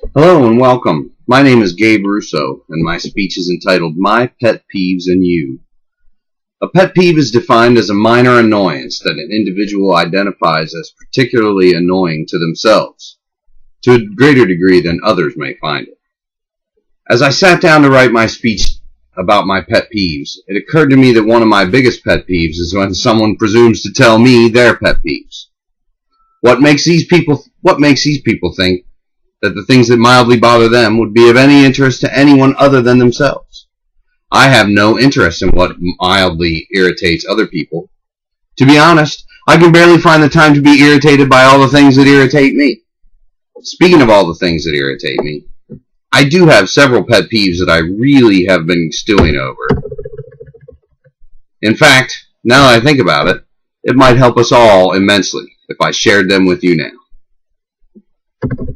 Hello and welcome. My name is Gabe Russo, and my speech is entitled My Pet Peeves and You. A pet peeve is defined as a minor annoyance that an individual identifies as particularly annoying to themselves, to a greater degree than others may find it. As I sat down to write my speech about my pet peeves, it occurred to me that one of my biggest pet peeves is when someone presumes to tell me their pet peeves. What makes these people think that the things that mildly bother them would be of any interest to anyone other than themselves? I have no interest in what mildly irritates other people. To be honest, I can barely find the time to be irritated by all the things that irritate me. Speaking of all the things that irritate me, I do have several pet peeves that I really have been stewing over. In fact, now that I think about it, it might help us all immensely if I shared them with you now.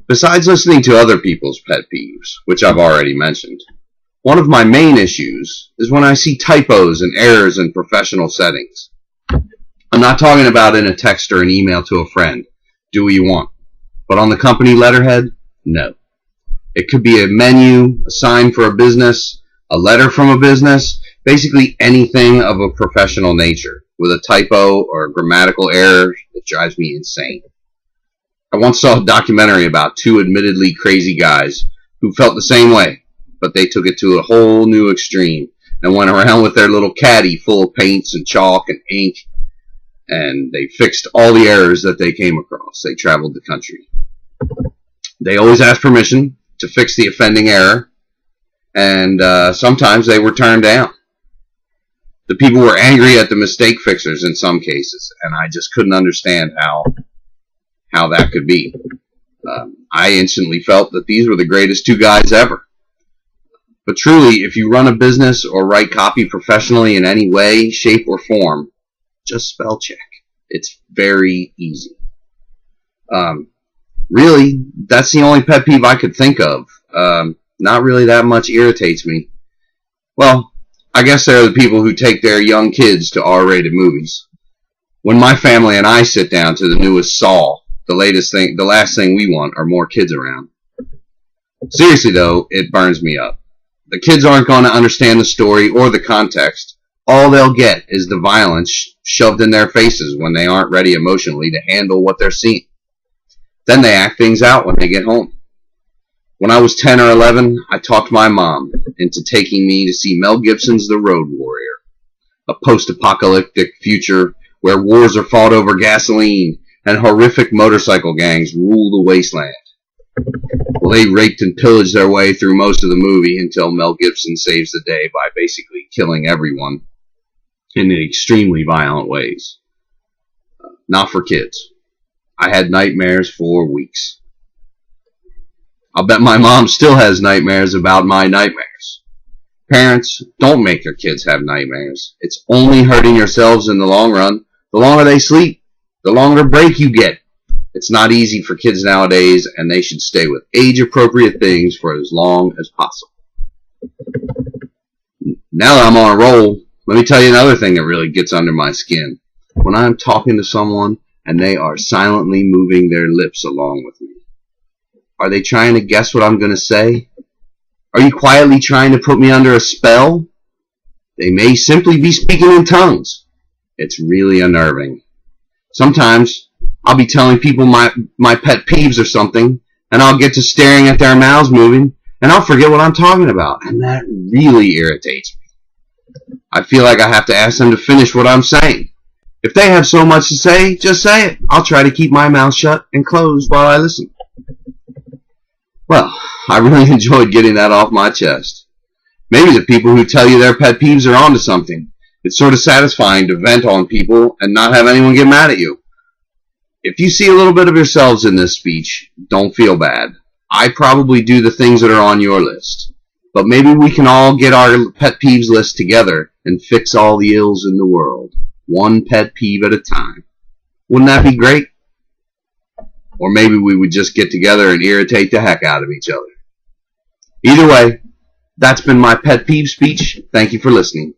Besides listening to other people's pet peeves, which I've already mentioned, one of my main issues is when I see typos and errors in professional settings. I'm not talking about in a text or an email to a friend. Do what you want. But on the company letterhead, no. It could be a menu, a sign for a business, a letter from a business, basically anything of a professional nature with a typo or a grammatical error that drives me insane. I once saw a documentary about two admittedly crazy guys who felt the same way, but they took it to a whole new extreme and went around with their little caddy full of paints and chalk and ink, and they fixed all the errors that they came across. They traveled the country. They always asked permission to fix the offending error, and sometimes they were turned down. The people were angry at the mistake fixers in some cases, and I just couldn't understand how that could be. I instantly felt that these were the greatest two guys ever. But truly, if you run a business or write copy professionally in any way, shape, or form, just spell check. It's very easy. Really, that's the only pet peeve I could think of. Not really that much irritates me. Well, I guess there are the people who take their young kids to R-rated movies. When my family and I sit down to the newest Saw, the last thing we want are more kids around. Seriously though, it burns me up. The kids aren't going to understand the story or the context. All they'll get is the violence shoved in their faces when they aren't ready emotionally to handle what they're seeing. Then they act things out when they get home. When I was 10 or 11, I talked my mom into taking me to see Mel Gibson's The Road Warrior, a post-apocalyptic future where wars are fought over gasoline and horrific motorcycle gangs rule the wasteland. Well, they raped and pillaged their way through most of the movie until Mel Gibson saves the day by basically killing everyone in extremely violent ways. Not for kids. I had nightmares for weeks. I'll bet my mom still has nightmares about my nightmares. Parents, don't make your kids have nightmares. It's only hurting yourselves in the long run. The longer they sleep, the longer break you get. It's not easy for kids nowadays, and they should stay with age-appropriate things for as long as possible. Now that I'm on a roll, let me tell you another thing that really gets under my skin. When I'm talking to someone and they are silently moving their lips along with me. Are they trying to guess what I'm going to say? Are you quietly trying to put me under a spell? They may simply be speaking in tongues. It's really unnerving. Sometimes I'll be telling people my pet peeves or something, and I'll get to staring at their mouths moving, and I'll forget what I'm talking about, and that really irritates me. I feel like I have to ask them to finish what I'm saying. If they have so much to say, just say it. I'll try to keep my mouth shut and closed while I listen. Well, I really enjoyed getting that off my chest. Maybe the people who tell you their pet peeves are onto something. It's sort of satisfying to vent on people and not have anyone get mad at you. If you see a little bit of yourselves in this speech, don't feel bad. I probably do the things that are on your list. But maybe we can all get our pet peeves list together and fix all the ills in the world. One pet peeve at a time. Wouldn't that be great? Or maybe we would just get together and irritate the heck out of each other. Either way, that's been my pet peeve speech. Thank you for listening.